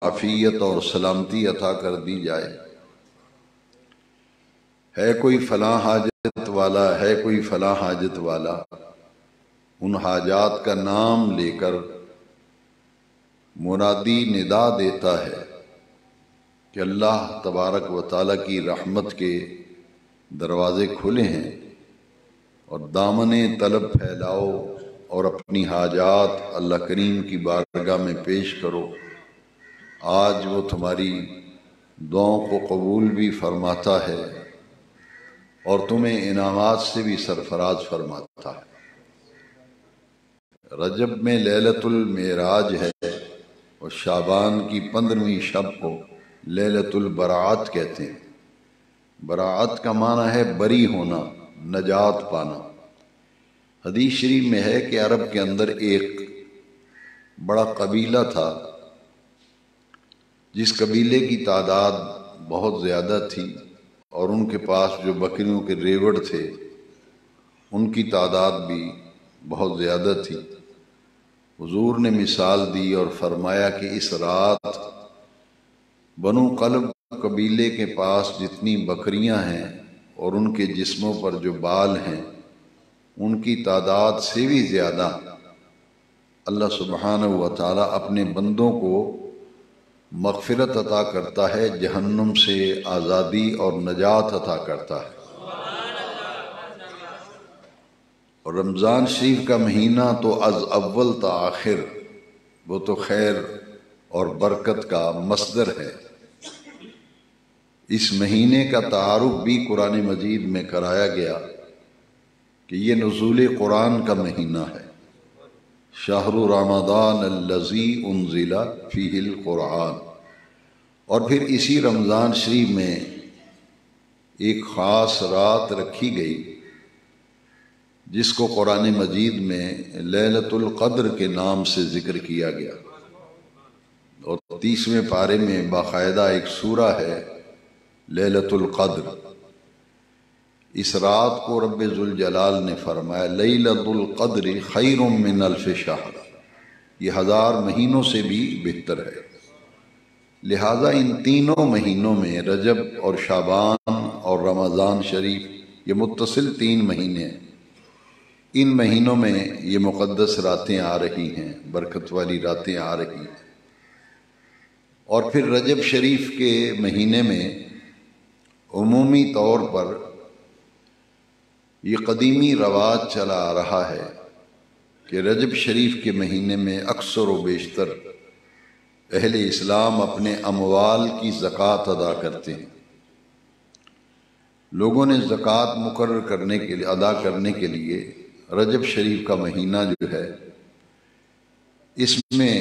عافیت اور سلامتی عطا کر دی جائے۔ ہے کوئی فلاں حاجت والا، ہے کوئی فلاں حاجت والا، ان حاجات کا نام لے کر منادی ندا دیتا ہے کہ اللہ تبارک و تعالیٰ کی رحمت کے دروازے کھلے ہیں اور دامن طلب پھیلاؤ اور اپنی حاجات اللہ کریم کی بارگاہ میں پیش کرو۔ آج وہ تمہاری دعاؤں کو قبول بھی فرماتا ہے اور تمہیں انعامات سے بھی سرفراز فرماتا ہے۔ رجب میں لیلۃ المعراج ہے اور شعبان کی 15ویں شب کو لیلۃ البراعت کہتے ہیں۔ براعت کا معنی ہے بری ہونا، نجات پانا۔ حدیث شریف میں ہے کہ عرب کے اندر ایک بڑا قبیلہ تھا جس قبیلے کی تعداد بہت زیادہ تھی اور ان کے پاس جو بکریوں کے ریوڑ تھے ان کی تعداد بھی بہت زیادہ تھی۔ حضور نے مثال دی اور فرمایا کہ اس رات بنو قلب قبیلے کے پاس جتنی بکریاں ہیں اور ان کے جسموں پر جو بال ہیں ان کی تعداد سے بھی زیادہ اللہ سبحانہ و تعالی اپنے بندوں کو مغفرت عطا کرتا ہے، جہنم سے آزادی اور نجات عطا کرتا ہے۔ اور رمضان شریف کا مہینہ تو از اول تا آخر وہ تو خیر اور برکت کا مصدر ہے۔ اس مہینے کا تعارف بھی قرآن مجید میں کرایا گیا کہ یہ نزول قرآن کا مہینہ ہے۔ شہر رمضان الذی انزل فیہ القرآن۔ اور پھر اسی رمضان شریف میں ایک خاص رات رکھی گئی جس کو قرآن مجید میں لیلۃ القدر کے نام سے ذکر کیا گیا، اور 30ویں پارے میں باقاعدہ ایک سورہ ہے لیلۃ القدر۔ اس رات کو رب ذوالجلال نے فرمایا لیلۃ القدر خیر من الف شہر، یہ 1000 مہینوں سے بھی بہتر ہے۔ لہٰذا ان تینوں مہینوں میں رجب اور شعبان اور رمضان شریف یہ متصل 3 مہینے ہیں، ان مہینوں میں یہ مقدس راتیں آ رہی ہیں، برکت والی راتیں آ رہی ہیں۔ اور پھر رجب شریف کے مہینے میں عمومی طور پر یہ قدیمی رواج چلا آ رہا ہے کہ رجب شریف کے مہینے میں اکثر و بیشتر اہل اسلام اپنے اموال کی زکوٰۃ ادا کرتے ہیں۔ لوگوں نے زکوٰۃ مقرر کرنے کے لیے ادا کرنے کے لیے رجب شریف کا مہینہ جو ہے اس میں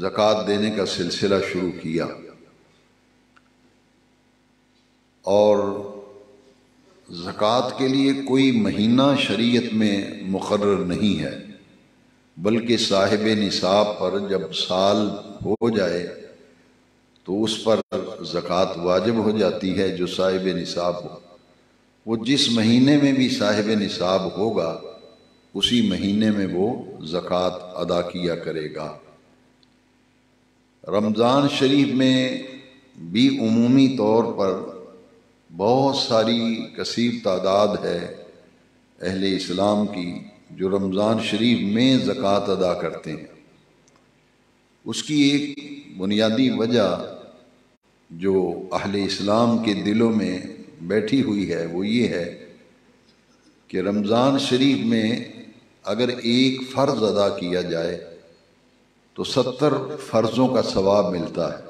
زکوٰۃ دینے کا سلسلہ شروع کیا، اور زکوٰۃ کے لیے کوئی مہینہ شریعت میں مقرر نہیں ہے، بلکہ صاحب نصاب پر جب سال ہو جائے تو اس پر زکوٰۃ واجب ہو جاتی ہے۔ جو صاحب نصاب ہو وہ جس مہینے میں بھی صاحب نصاب ہوگا اسی مہینے میں وہ زکوٰۃ ادا کیا کرے گا۔ رمضان شریف میں بھی عمومی طور پر بہت ساری کثیر تعداد ہے اہل اسلام کی جو رمضان شریف میں زکوٰۃ ادا کرتے ہیں۔ اس کی ایک بنیادی وجہ جو اہل اسلام کے دلوں میں بیٹھی ہوئی ہے وہ یہ ہے کہ رمضان شریف میں اگر ایک فرض ادا کیا جائے تو 70 فرضوں کا ثواب ملتا ہے۔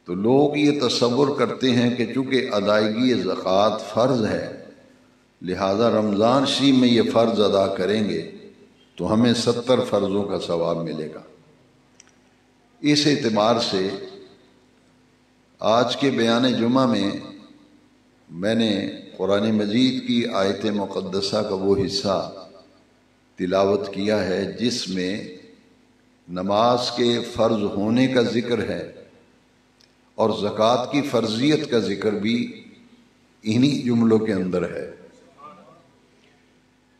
تو لوگ یہ تصور کرتے ہیں کہ چونکہ ادائیگی زکوٰۃ فرض ہے لہذا رمضان شریف میں یہ فرض ادا کریں گے تو ہمیں 70 فرضوں کا ثواب ملے گا۔ اس اعتبار سے آج کے بیان جمعہ میں نے قرآن مجید کی آیت مقدسہ کا وہ حصہ تلاوت کیا ہے جس میں نماز کے فرض ہونے کا ذکر ہے اور زکوٰۃ کی فرضیت کا ذکر بھی انہی جملوں کے اندر ہے۔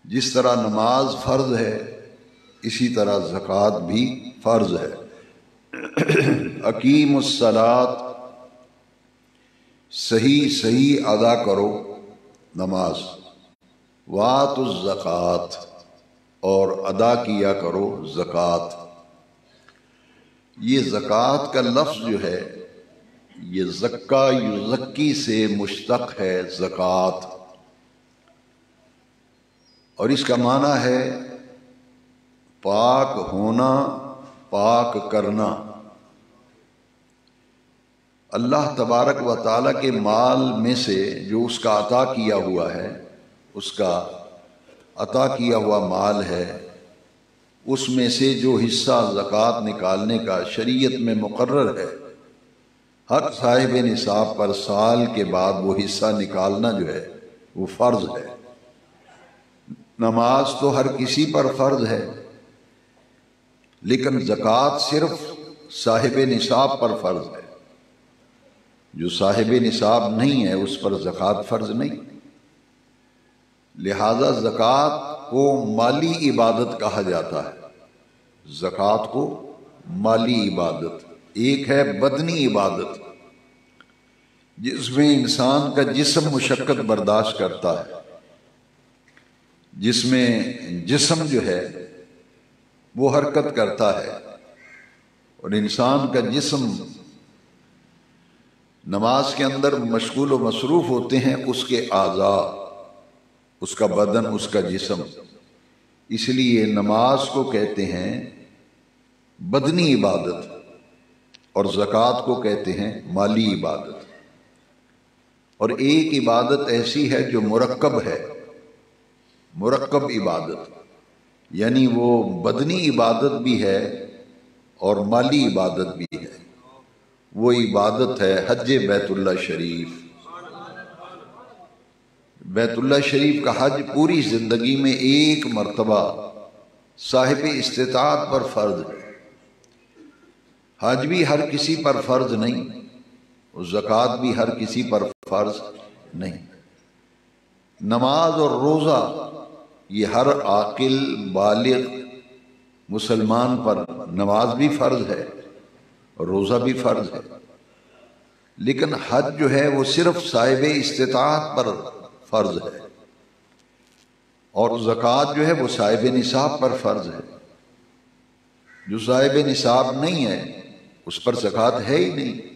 جس طرح نماز فرض ہے اسی طرح زکوٰۃ بھی فرض ہے۔ اقیم الصلاۃ، صحیح ادا کرو نماز، وآتوا الزکوٰۃ، اور ادا کیا کرو زکوٰۃ۔ یہ زکوٰۃ کا لفظ جو ہے یہ زکا یزکی سے مشتق ہے زکوٰۃ، اور اس کا معنی ہے پاک ہونا، پاک کرنا۔ اللہ تبارک و تعالیٰ کے مال میں سے جو اس کا عطا کیا ہوا ہے، اس کا عطا کیا ہوا مال ہے، اس میں سے جو حصہ زکوٰۃ نکالنے کا شریعت میں مقرر ہے، ہر صاحب نصاب پر سال کے بعد وہ حصہ نکالنا جو ہے وہ فرض ہے۔ نماز تو ہر کسی پر فرض ہے، لیکن زکوٰۃ صرف صاحب نصاب پر فرض ہے۔ جو صاحب نصاب نہیں ہے اس پر زکوٰۃ فرض نہیں۔ لہذا زکوٰۃ کو مالی عبادت کہا جاتا ہے۔ زکوٰۃ کو مالی عبادت، ایک ہے بدنی عبادت جس میں انسان کا جسم مشقت برداشت کرتا ہے، جس میں جسم جو ہے وہ حرکت کرتا ہے، اور انسان کا جسم نماز کے اندر مشغول و مصروف ہوتے ہیں اس کے اعضاء، اس کا بدن، اس کا جسم۔ اس لیے نماز کو کہتے ہیں بدنی عبادت، اور زکوٰۃ کو کہتے ہیں مالی عبادت۔ اور ایک عبادت ایسی ہے جو مرکب ہے، مرکب عبادت، یعنی وہ بدنی عبادت بھی ہے اور مالی عبادت بھی ہے۔ وہ عبادت ہے حج بیت اللہ شریف۔ بیت اللہ شریف کا حج پوری زندگی میں ایک مرتبہ صاحب استطاعت پر فرض ہے۔ حج بھی ہر کسی پر فرض نہیں، اور زکوٰۃ بھی ہر کسی پر فرض نہیں۔ نماز اور روزہ یہ ہر عاقل بالغ مسلمان پر نماز بھی فرض ہے اور روزہ بھی فرض ہے، لیکن حج جو ہے وہ صرف صاحب استطاعت پر فرض ہے، اور زکوٰۃ جو ہے وہ صاحب نصاب پر فرض ہے۔ جو صاحب نصاب نہیں ہے اس پر زکوٰۃ ہے ہی نہیں۔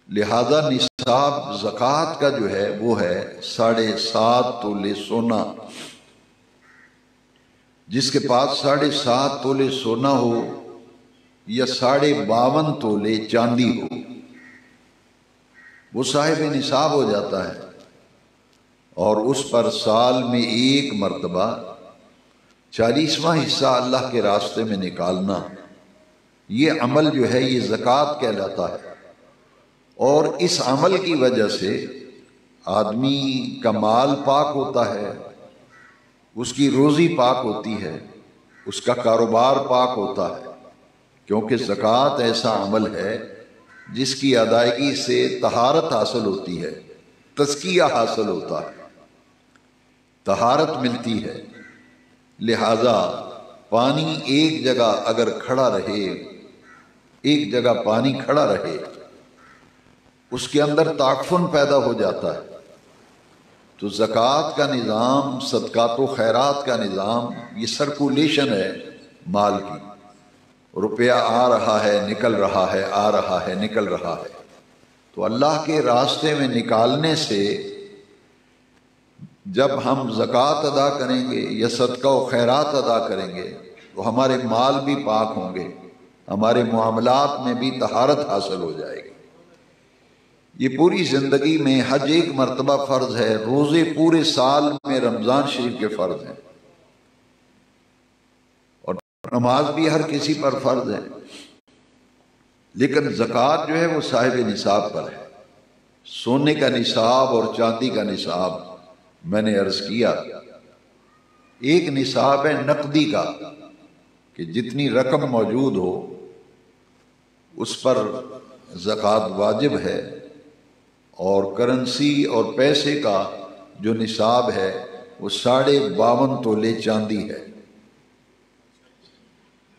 لہذا نصاب زکوٰۃ کا جو ہے وہ ہے 7.5 تولے سونا۔ جس کے پاس 7.5 تولے سونا ہو یا 52.5 تولے چاندی ہو، وہ صاحب نصاب ہو جاتا ہے، اور اس پر سال میں ایک مرتبہ 40واں حصہ اللہ کے راستے میں نکالنا، یہ عمل جو ہے یہ زکوٰۃ کہلاتا ہے۔ اور اس عمل کی وجہ سے آدمی کا مال پاک ہوتا ہے، اس کی روزی پاک ہوتی ہے، اس کا کاروبار پاک ہوتا ہے، کیونکہ زکوٰۃ ایسا عمل ہے جس کی ادائیگی سے طہارت حاصل ہوتی ہے، تزکیہ حاصل ہوتا ہے، طہارت ملتی ہے۔ لہذا پانی ایک جگہ اگر کھڑا رہے، ایک جگہ پانی کھڑا رہے، اس کے اندر تعفن پیدا ہو جاتا ہے۔ تو زکوٰۃ کا نظام، صدقات و خیرات کا نظام، یہ سرکولیشن ہے مال کی۔ روپیہ آ رہا ہے، نکل رہا ہے، آ رہا ہے، نکل رہا ہے۔ تو اللہ کے راستے میں نکالنے سے جب ہم زکوٰۃ ادا کریں گے یا صدقہ و خیرات ادا کریں گے تو ہمارے مال بھی پاک ہوں گے، ہمارے معاملات میں بھی طہارت حاصل ہو جائے گی۔ یہ پوری زندگی میں حج ایک مرتبہ فرض ہے، روزے پورے سال میں رمضان شریف کے فرض ہیں، اور نماز بھی ہر کسی پر فرض ہے، لیکن زکوٰۃ جو ہے وہ صاحب نصاب پر ہے۔ سونے کا نصاب اور چاندی کا نصاب میں نے عرض کیا، ایک نصاب ہے نقدی کا کہ جتنی رقم موجود ہو اس پر زکوٰۃ واجب ہے، اور کرنسی اور پیسے کا جو نصاب ہے وہ 52.5 تولے چاندی ہے۔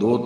2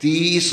30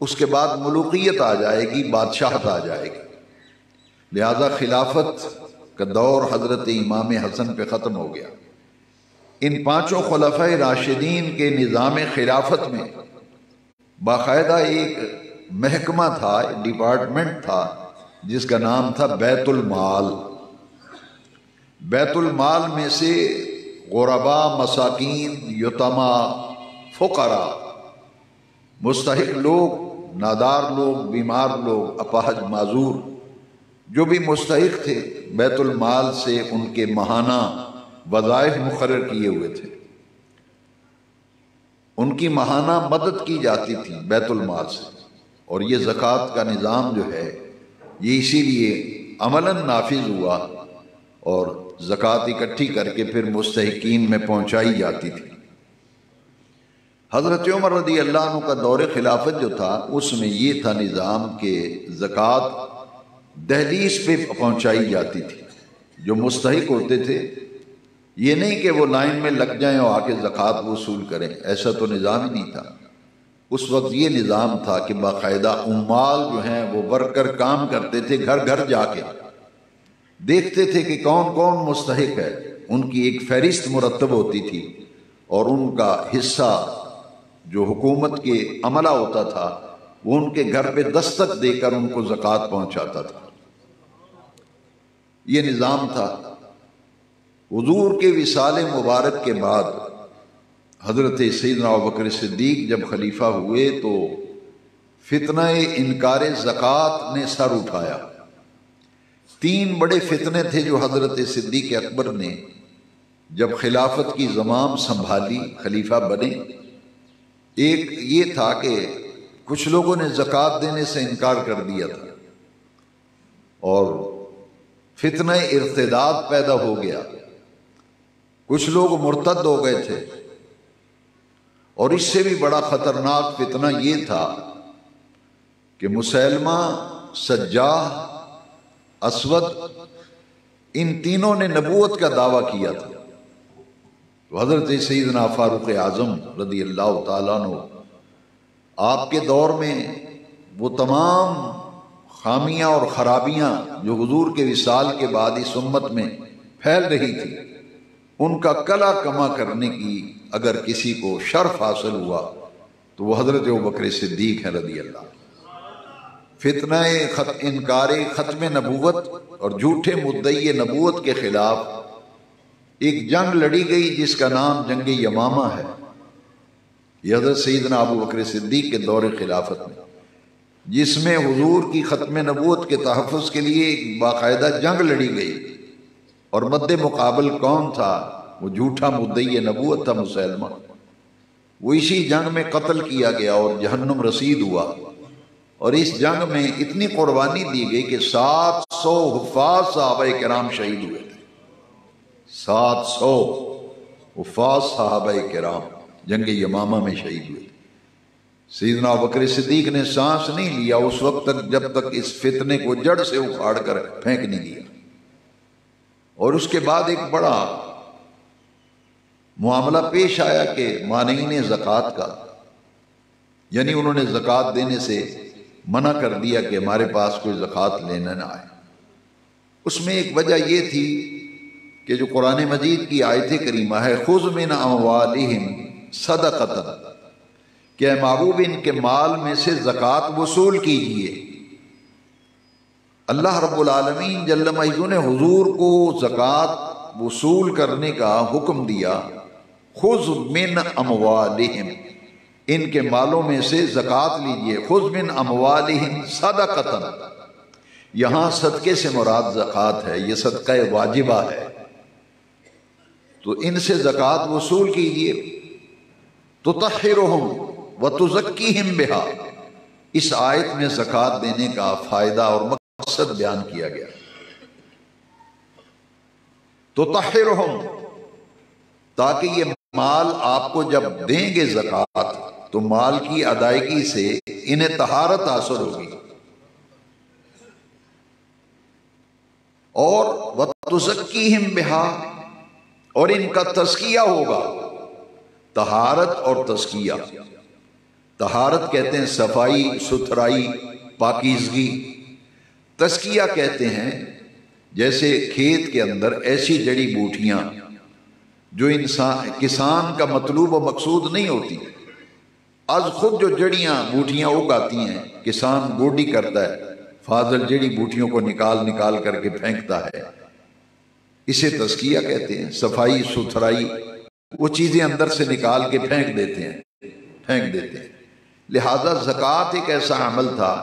اس کے بعد ملوکیت آ جائے گی، بادشاہت آ جائے گی۔ لہذا خلافت کا دور حضرت امام حسن پہ ختم ہو گیا۔ ان پانچوں خلفائے راشدین کے نظام خلافت میں باقاعدہ ایک محکمہ تھا، ڈپارٹمنٹ تھا، جس کا نام تھا بیت المال۔ بیت المال میں سے غربا، مساکین، یتما، فقراء، مستحق لوگ، نادار لوگ، بیمار لوگ، اپاہج، معذور، جو بھی مستحق تھے، بیت المال سے ان کے ماہانہ وظائف مقرر کیے ہوئے تھے، ان کی ماہانہ مدد کی جاتی تھی بیت المال سے۔ اور یہ زکوٰۃ کا نظام جو ہے یہ اسی لیے عملاً نافذ ہوا، اور زکوٰۃ اکٹھی کر کے پھر مستحقین میں پہنچائی جاتی تھی۔ حضرت عمر رضی اللہ عنہ کا دور خلافت جو تھا اس میں یہ تھا نظام کہ زکوٰۃ دہلیز پہ پہنچائی جاتی تھی۔ جو مستحق ہوتے تھے، یہ نہیں کہ وہ لائن میں لگ جائیں اور آ کے زکوٰۃ وصول کریں، ایسا تو نظام ہی نہیں تھا۔ اس وقت یہ نظام تھا کہ باقاعدہ عمال جو ہیں وہ ورکر کام کرتے تھے، گھر گھر جا کے دیکھتے تھے کہ کون کون مستحق ہے، ان کی ایک فہرست مرتب ہوتی تھی، اور ان کا حصہ جو حکومت کے عملہ ہوتا تھا وہ ان کے گھر پہ دستک دے کر ان کو زکوٰۃ پہنچاتا تھا۔ یہ نظام تھا۔ حضور کے وصال مبارک کے بعد حضرت سیدنا ابوبکر صدیق جب خلیفہ ہوئے تو فتنہ انکار زکوٰۃ نے سر اٹھایا۔ تین بڑے فتنے تھے جو حضرت صدیق اکبر نے جب خلافت کی زمام سنبھالی، خلیفہ بنے۔ ایک یہ تھا کہ کچھ لوگوں نے زکوٰۃ دینے سے انکار کر دیا تھا، اور فتنہ ارتداد پیدا ہو گیا، کچھ لوگ مرتد ہو گئے تھے۔ اور اس سے بھی بڑا خطرناک فتنہ یہ تھا کہ مسیلمہ، سجاح، اسود، ان تینوں نے نبوت کا دعویٰ کیا تھا۔ تو حضرت سیدنا فاروق اعظم رضی اللہ تعالیٰ عنہ، آپ کے دور میں وہ تمام خامیاں اور خرابیاں جو حضور کے وصال کے بعد اس امت میں پھیل رہی تھی، ان کا کلا کما کرنے کی اگر کسی کو شرف حاصل ہوا تو وہ حضرت ابوبکر صدیق ہیں رضی اللہ۔ فتنہ انکار ختم نبوت اور جھوٹے مدعی نبوت کے خلاف ایک جنگ لڑی گئی جس کا نام جنگ یمامہ ہے۔ یہ حضرت سیدنا ابوبکر صدیق کے دور خلافت میں، جس میں حضور کی ختم نبوت کے تحفظ کے لیے ایک باقاعدہ جنگ لڑی گئی، اور مد مقابل کون تھا؟ وہ جھوٹا مدعی نبوت تھا، مسیلمہ۔ وہ اسی جنگ میں قتل کیا گیا اور جہنم رسید ہوا۔ اور اس جنگ میں اتنی قربانی دی گئی کہ 700 حفاظ صحابہ کرام شہید ہوئے تھے۔ 700 حفاظ صحابہ کرام جنگ یمامہ میں شہید ہوئے تھے۔ سیدنا ابوبکر صدیق نے سانس نہیں لیا اس وقت تک جب تک اس فتنے کو جڑ سے اکھاڑ کر پھینک نہیں دیا۔ اور اس کے بعد ایک بڑا معاملہ پیش آیا کہ مانعین زکوٰۃ کا، یعنی انہوں نے زکوٰۃ دینے سے منع کر دیا کہ ہمارے پاس کوئی زکوٰۃ لینے نہ آئے۔ اس میں ایک وجہ یہ تھی کہ جو قرآن مجید کی آیت کریمہ ہے، خذ من اموالہم صدقۃ، کہ اے محبوب ان کے مال میں سے زکوٰۃ وصول کیجئے۔ اللہ رب العالمین جل مجدہ نے حضور کو زکوٰۃ وصول کرنے کا حکم دیا۔ خذ من اموالہم، ان کے مالوں میں سے زکوٰۃ لیجئے۔ خذ من اموالہم صدقۃ، یہاں صدقے سے مراد زکوٰۃ ہے، یہ صدقہ واجبہ ہے، تو ان سے زکوٰۃ وصول کیجئے۔ تطہرہم وتزکیہم بہا، اس آیت میں زکوٰۃ دینے کا فائدہ اور مقصد بیان کیا گیا۔ تطہرہم، تاکہ یہ مال آپ کو جب دیں گے زکوٰۃ تو مال کی ادائیگی سے انہیں طہارت حاصل ہوگی، اور وتزکیہم بہا، اور ان کا تزکیہ ہوگا۔ طہارت اور تزکیہ، طہارت کہتے ہیں صفائی ستھرائی پاکیزگی، تزکیہ کہتے ہیں جیسے کھیت کے اندر ایسی جڑی بوٹیاں جو کسان کا مطلوب و مقصود نہیں ہوتی، از خود جو جڑیاں بوٹیاں اگاتی ہیں، کسان گوڈی کرتا ہے، فاضل جڑی بوٹیوں کو نکال کر کے پھینکتا ہے، اسے تزکیہ کہتے ہیں، صفائی ستھرائی، وہ چیزیں اندر سے نکال کے پھینک دیتے ہیں۔ لہذا زکوٰۃ ایک ایسا عمل تھا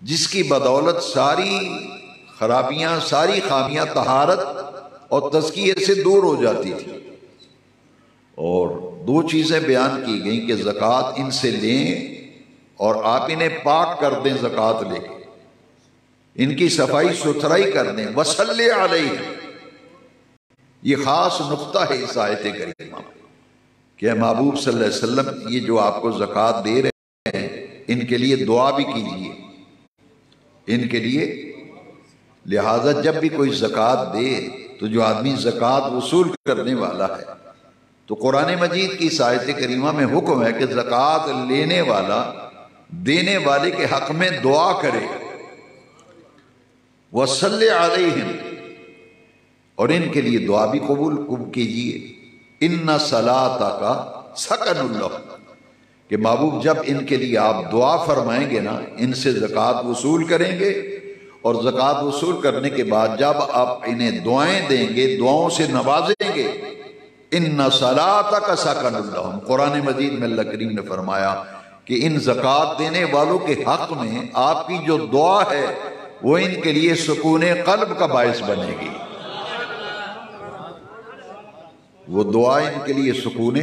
جس کی بدولت ساری خرابیاں، ساری خامیاں طہارت اور تزکیے سے دور ہو جاتی تھی۔ اور دو چیزیں بیان کی گئیں کہ زکوٰۃ ان سے لیں اور آپ انہیں پاک کر دیں، زکوٰۃ لے کے ان کی صفائی ستھرائی کر دیں، وصلی علیہ، یہ خاص نقطہ ہے اس آیت کریمہ کہ محبوب صلی اللہ علیہ وسلم یہ جو آپ کو زکوٰۃ دے رہے ہیں ان کے لیے دعا بھی کیجیے، ان کے لیے۔ لہذا جب بھی کوئی زکوٰۃ دے تو جو آدمی زکوٰۃ وصول کرنے والا ہے تو قرآن مجید کی اس آیت کریمہ میں حکم ہے کہ زکوٰۃ لینے والا دینے والے کے حق میں دعا کرے، وصلی علیہم، اور ان کے لیے دعا بھی قبول کیجیے، ان صلاتک سکن لہم، کہ محبوب جب ان کے لیے آپ دعا فرمائیں گے نا، ان سے زکوٰۃ وصول کریں گے، اور زکوٰۃ وصول کرنے کے بعد جب آپ انہیں دعائیں دیں گے، دعاؤں سے نوازیں گے، ان صلاتک سکن لہم، قرآن مجید میں اللہ کریم نے فرمایا کہ ان زکوٰۃ دینے والوں کے حق میں آپ کی جو دعا ہے وہ ان کے لیے سکون قلب کا باعث بنے گی، وہ دعا ان کے لیے سکون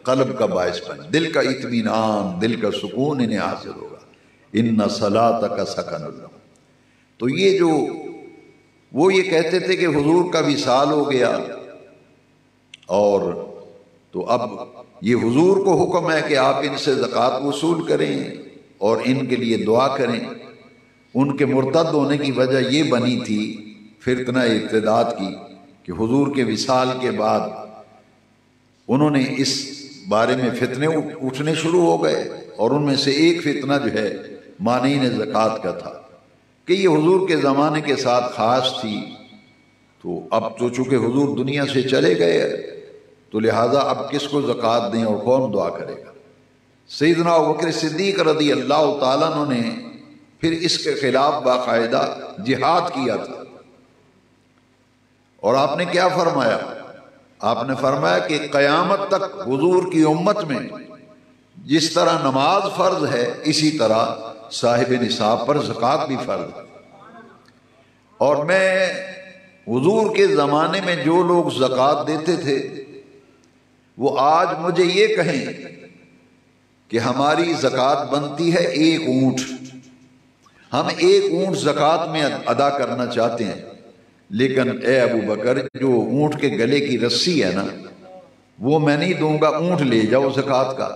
قلب کا باعث بنے، دل کا اطمینان، دل کا سکون انہیں حاصل ہوگا، ان صلاتک سکن لہم۔ تو یہ جو وہ یہ کہتے تھے کہ حضور کا وصال ہو گیا، اور تو اب یہ حضور کو حکم ہے کہ آپ ان سے زکوٰۃ وصول کریں اور ان کے لیے دعا کریں۔ ان کے مرتد ہونے کی وجہ یہ بنی تھی فتنہ ارتداد کی کہ حضور کے وصال کے بعد انہوں نے اس بارے میں فتنے اٹھنے شروع ہو گئے، اور ان میں سے ایک فتنہ جو ہے مانعین زکوٰۃ کا تھا کہ یہ حضور کے زمانے کے ساتھ خاص تھی، تو اب تو چونکہ حضور دنیا سے چلے گئے تو لہٰذا اب کس کو زکوٰۃ دیں اور کون دعا کرے گا۔ سیدنا ابوبکر صدیق رضی اللہ تعالیٰ عنہ نے پھر اس کے خلاف باقاعدہ جہاد کیا تھا، اور آپ نے کیا فرمایا؟ آپ نے فرمایا کہ قیامت تک حضور کی امت میں جس طرح نماز فرض ہے اسی طرح صاحب نصاب پر زکوٰۃ بھی فرض ہے، اور میں حضور کے زمانے میں جو لوگ زکوٰۃ دیتے تھے وہ آج مجھے یہ کہیں کہ ہماری زکوٰۃ بنتی ہے 1 اونٹ، ہم 1 اونٹ زکوٰۃ میں ادا کرنا چاہتے ہیں، لیکن اے ابو بکر جو اونٹ کے گلے کی رسی ہے نا وہ میں نہیں دوں گا، اونٹ لے جاؤ زکوٰۃ کا۔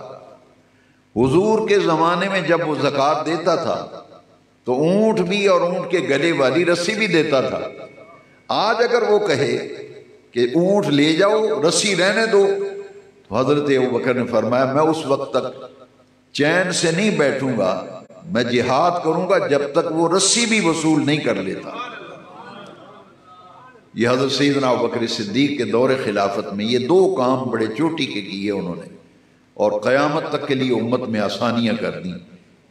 حضور کے زمانے میں جب وہ زکوٰۃ دیتا تھا تو اونٹ بھی اور اونٹ کے گلے والی رسی بھی دیتا تھا۔ آج اگر وہ کہے کہ اونٹ لے جاؤ رسی رہنے دو، تو حضرت ابوبکر نے فرمایا میں اس وقت تک چین سے نہیں بیٹھوں گا، میں جہاد کروں گا جب تک وہ رسی بھی وصول نہیں کر لیتا۔ یہ حضرت سیدنا ابوبکر صدیق کے دور خلافت میں یہ 2 کام بڑے چوٹی کے کیے انہوں نے، اور قیامت تک کے لیے امت میں آسانیاں کر دیں،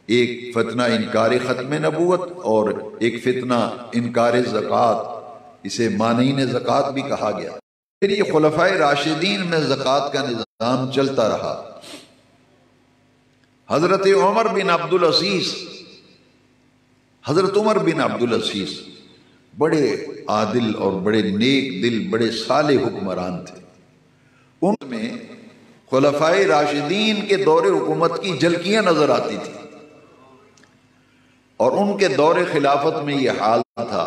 ایک فتنہ انکار ختم نبوت اور ایک فتنہ انکار زکوٰۃ، اسے مانعین زکوٰۃ بھی کہا گیا۔ پھر یہ خلفائے راشدین میں زکوٰۃ کا نظام چلتا رہا۔ حضرت عمر بن عبدالعزیز بڑے عادل اور بڑے نیک دل، بڑے صالح حکمران تھے۔ ان میں خلفائے راشدین کے دور حکومت کی جھلکیاں نظر آتی تھی، اور ان کے دور خلافت میں یہ حال تھا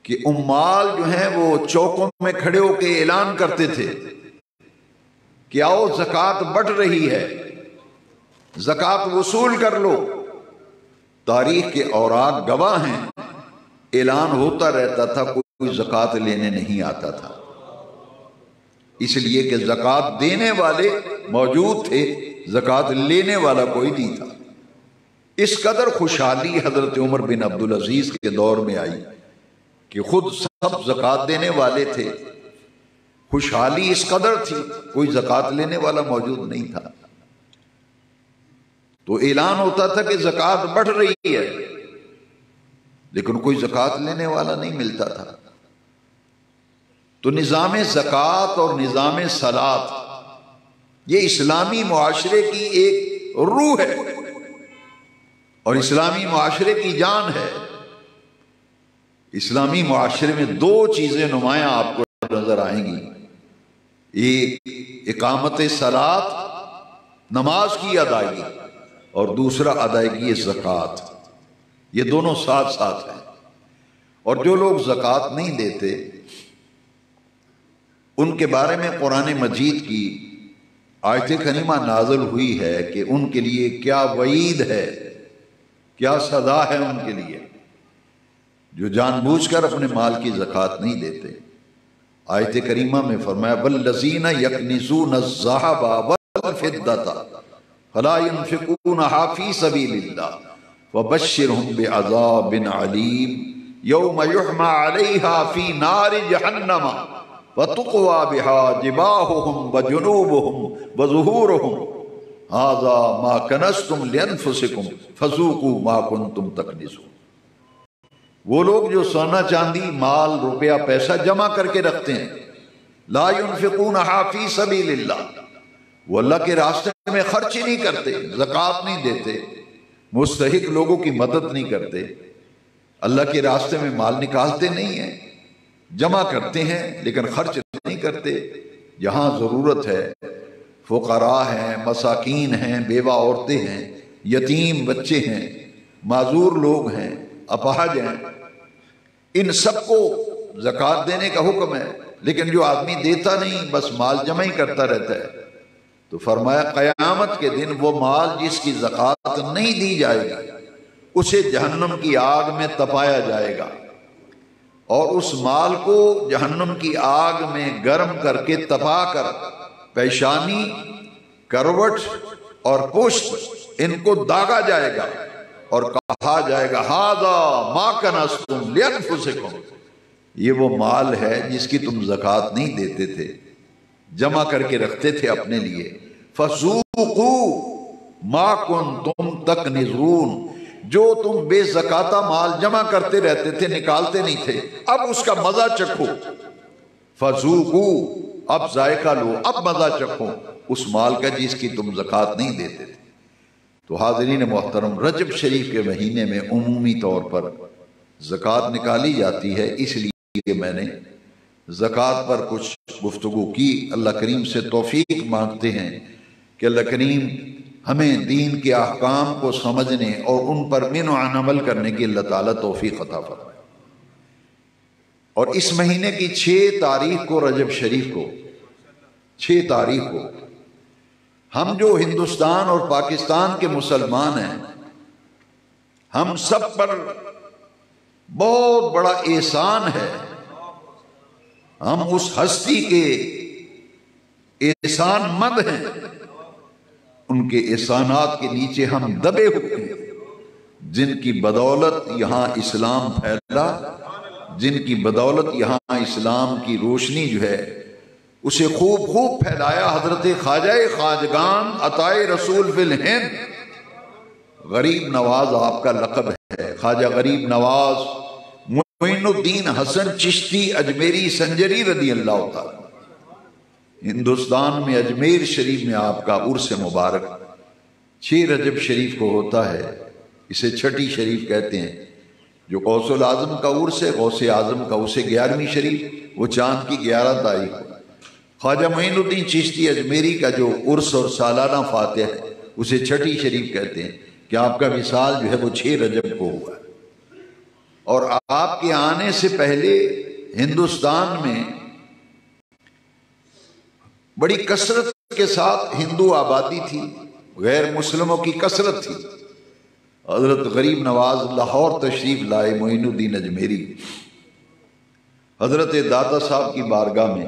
کہ عمال جو ہیں وہ چوکوں میں کھڑے ہو کے اعلان کرتے تھے کہ آؤ زکوٰۃ بڑھ رہی ہے، زکوٰۃ وصول کر لو۔ تاریخ کے اوراق گواہ ہیں، اعلان ہوتا رہتا تھا، کوئی زکوٰۃ لینے نہیں آتا تھا، اس لیے کہ زکوٰۃ دینے والے موجود تھے زکوٰۃ لینے والا کوئی نہیں تھا۔ اس قدر خوشحالی حضرت عمر بن عبدالعزیز کے دور میں آئی کہ خود سب زکوٰۃ دینے والے تھے، خوشحالی اس قدر تھی کوئی زکوٰۃ لینے والا موجود نہیں تھا، تو اعلان ہوتا تھا کہ زکوٰۃ بڑھ رہی ہے، لیکن کوئی زکوٰۃ لینے والا نہیں ملتا تھا۔ تو نظام زکوٰۃ اور نظام صلاۃ یہ اسلامی معاشرے کی ایک روح ہے اور اسلامی معاشرے کی جان ہے۔ اسلامی معاشرے میں دو چیزیں نمایاں آپ کو نظر آئیں گی، ایک اقامت صلاۃ نماز کی ادائیگی اور دوسرا ادائیگی زکوٰۃ، یہ دونوں ساتھ ساتھ ہیں۔ اور جو لوگ زکوٰۃ نہیں دیتے ان کے بارے میں قرآن مجید کی آیت کریمہ نازل ہوئی ہے کہ ان کے لیے کیا وعید ہے، کیا سزا ہے ان کے لیے جو جان بوجھ کر اپنے مال کی زکوٰۃ نہیں دیتے۔ آیت کریمہ میں فرمایا والذین یکنزون الذھب والفضة فلا ينفقونها في سبيل الله وبشرهم بعذاب علیم یوم یحمى علیہا فی نار جہنم وتقوى بها جباههم وجنوبهم وظهورهم هذا ما كنزتم لانفسكم فذوقوا ما كنتم تكنزون۔ وہ لوگ جو سونا چاندی مال روپیہ پیسہ جمع کر کے رکھتے ہیں، لا ينفقونها في سبيل الله، وہ اللہ کے راستے میں خرچ ہی نہیں کرتے، زکوٰۃ نہیں دیتے، مستحق لوگوں کی مدد نہیں کرتے، اللہ کے راستے میں مال نکالتے نہیں ہیں، جمع کرتے ہیں لیکن خرچ نہیں کرتے۔ جہاں ضرورت ہے، فقراء ہیں، مساکین ہیں، بیوہ عورتیں ہیں، یتیم بچے ہیں، معذور لوگ ہیں، اپاہج ہیں، ان سب کو زکوٰۃ دینے کا حکم ہے۔ لیکن جو آدمی دیتا نہیں، بس مال جمع ہی کرتا رہتا ہے، تو فرمایا قیامت کے دن وہ مال جس کی زکوٰۃ نہیں دی جائے گی اسے جہنم کی آگ میں تپایا جائے گا، اور اس مال کو جہنم کی آگ میں گرم کر کے تپا کر پیشانی، کروٹ اور پشت ان کو داغا جائے گا اور کہا جائے گا ھذا ما کنزتم لانفسکم، یہ وہ مال ہے جس کی تم زکوٰۃ نہیں دیتے تھے، جمع کر کے رکھتے تھے اپنے لیے، فذوقوا ما کنتم تکنزون، جو تم بے زکاتہ مال جمع کرتے رہتے تھے، نکالتے نہیں تھے، اب اس کا مزہ چکھو، فذوقوا، اب ذائقہ لو، اب مزہ چکھو اس مال کا جس کی تم زکوٰۃ نہیں دیتے تھے۔ تو حاضرین محترم، رجب شریف کے مہینے میں عمومی طور پر زکوٰۃ نکالی جاتی ہے، اس لیے کہ میں نے زکوٰۃ پر کچھ گفتگو کی۔ اللہ کریم سے توفیق مانگتے ہیں کہ اللہ کریم ہمیں دین کے احکام کو سمجھنے اور ان پر منعن عمل کرنے کی اللہ تعالیٰ توفیق عطا فرمائے۔ اور اس مہینے کی 6 تاریخ کو، رجب شریف کو، 6 تاریخ کو ہم جو ہندوستان اور پاکستان کے مسلمان ہیں، ہم سب پر بہت بڑا احسان ہے، ہم اس ہستی کے احسان مند ہیں، ان کے احسانات کے نیچے ہم دبے ہوئے ہیں، جن کی بدولت یہاں اسلام پھیلا، جن کی بدولت یہاں اسلام کی روشنی جو ہے اسے خوب خوب پھیلایا حضرت خواجہ خواجگان عطائے رسول فی الہند۔ غریب نواز آپ کا لقب ہے، خواجہ غریب نواز معین الدین حسن چشتی اجمیری سنجری رضی اللہ تعالی۔ ہندوستان میں اجمیر شریف میں آپ کا عرس مبارک 6 رجب شریف کو ہوتا ہے، اسے چھٹی شریف کہتے ہیں۔ جو غوث العظم کا عرس ہے، غوث اعظم کا اسے 11ویں شریف، وہ چاند کی 11 تاریخ کو۔ خواجہ معین الدین چشتی اجمیری کا جو عرس اور سالانہ فاتح ہے اسے چھٹی شریف کہتے ہیں، کہ آپ کا وصال جو ہے وہ 6 رجب کو ہوا ہے۔ اور آپ کے آنے سے پہلے ہندوستان میں بڑی کثرت کے ساتھ ہندو آبادی تھی، غیر مسلموں کی کثرت تھی۔ حضرت غریب نواز لاہور تشریف لائے معین الدین اجمیری، حضرت داتا صاحب کی بارگاہ میں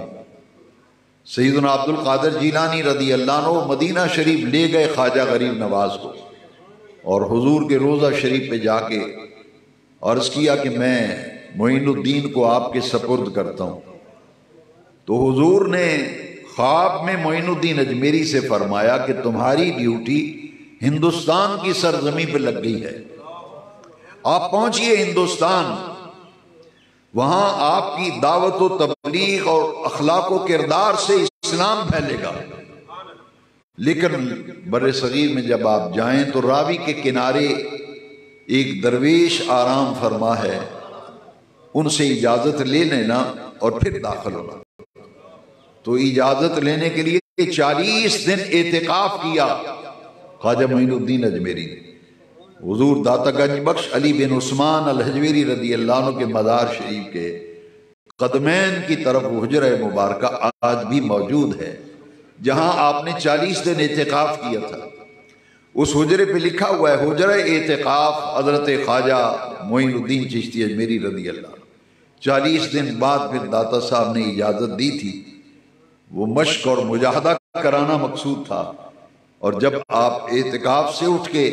سیدنا عبد القادر جیلانی رضی اللہ عنہ مدینہ شریف لے گئے خواجہ غریب نواز کو، اور حضور کے روضہ شریف پہ جا کے عرض کیا کہ میں معین الدین کو آپ کے سپرد کرتا ہوں۔ تو حضور نے خواب میں معین الدین اجمیری سے فرمایا کہ تمہاری ڈیوٹی ہندوستان کی سرزمین پہ لگ گئی ہے، آپ پہنچیے ہندوستان، وہاں آپ کی دعوت و تبلیغ اور اخلاق و کردار سے اسلام پھیلے گا۔ لیکن بر صغیر میں جب آپ جائیں تو راوی کے کنارے ایک درویش آرام فرما ہے، ان سے اجازت لے لینا اور پھر داخل ہونا۔ تو اجازت لینے کے لیے 40 دن اعتکاف کیا خواجہ معین الدین اجمیری نے۔ حضور داتا گنج بخش علی بن عثمان الحجویری رضی اللہ عنہ کے مزار شریف کے قدمین کی طرف حجرہ مبارکہ آج بھی موجود ہے، جہاں آپ نے 40 دن اعتکاف کیا تھا۔ اس حجرے پہ لکھا ہوا ہے حجرہ اعتکاف حضرت خواجہ معین الدین چشتی اجمیری رضی اللہ عنہ۔ 40 دن بعد پھر داتا صاحب نے اجازت دی تھی، وہ مشق اور مجاہدہ کرانا مقصود تھا، اور جب آپ اعتکاف سے اٹھ کے